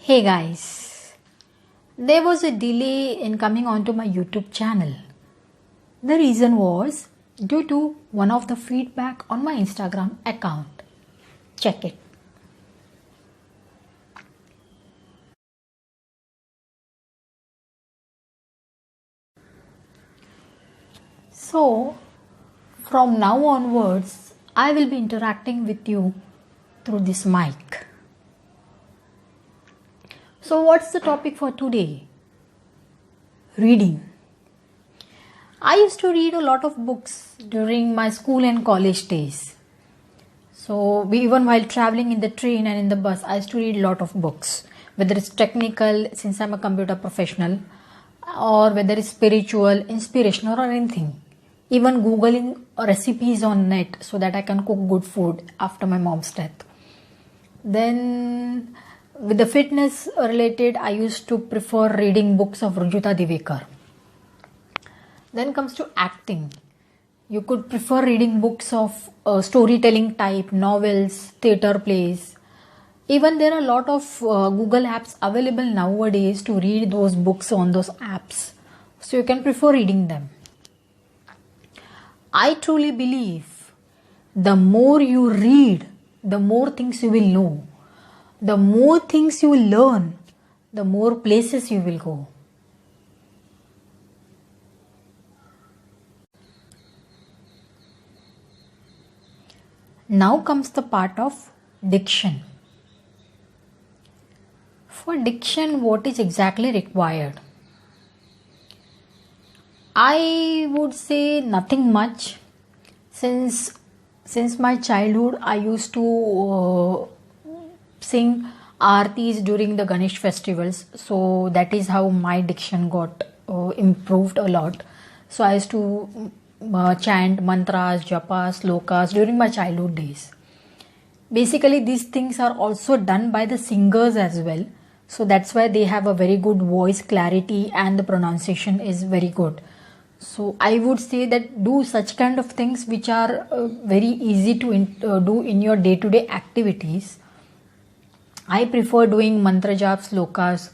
Hey guys, there was a delay in coming onto my YouTube channel. The reason was due to one of the feedback on my Instagram account. Check it. So, from now onwards, I will be interacting with you through this mic. So, what's the topic for today? Reading. I used to read a lot of books during my school and college days. So, even while traveling in the train and in the bus, I used to read a lot of books. Whether it's technical, since I'm a computer professional, or whether it's spiritual, inspirational, or anything. Even Googling recipes on net so that I can cook good food after my mom's death. Then, with the fitness related, I used to prefer reading books of Rujuta Divekar. Then comes to acting. You could prefer reading books of storytelling type, novels, theatre plays. Even there are a lot of Google apps available nowadays to read those books on those apps. So you can prefer reading them. I truly believe the more you read, the more things you will know. The more things you will learn, the more places you will go. Now comes the part of diction. For diction, what is exactly required? I would say nothing much. Since my childhood, I used to sing aartis during the Ganesh festivals. So that is how my diction got improved a lot. So I used to chant mantras, japas, slokas during my childhood days. Basically, these things are also done by the singers as well. So that's why they have a very good voice clarity and the pronunciation is very good. So I would say that do such kind of things which are very easy to do in your day-to-day activities. I prefer doing mantra jap slokas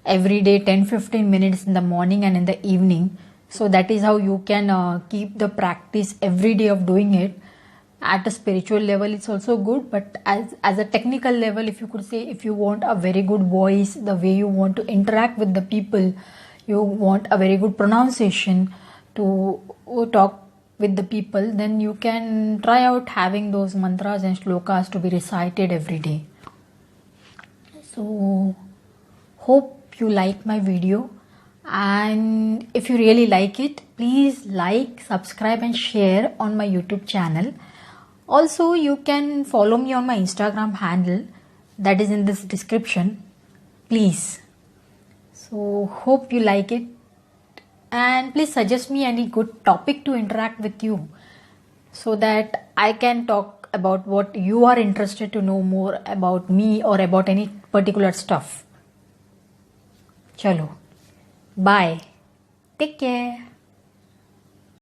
every day 10-15 minutes in the morning and in the evening. So that is how you can keep the practice every day of doing it. At a spiritual level, it's also good, but as a technical level, if you could say, if you want a very good voice, the way you want to interact with the people, you want a very good pronunciation to talk with the people, then you can try out having those mantras and shlokas to be recited every day. So, hope you like my video, and if you really like it, please like, subscribe and share on my YouTube channel. Also, you can follow me on my Instagram handle that is in this description. Please. So, hope you like it. And please suggest me any good topic to interact with you so that I can talk about what you are interested to know more about me or about any particular stuff. Chalo. Bye. Take care.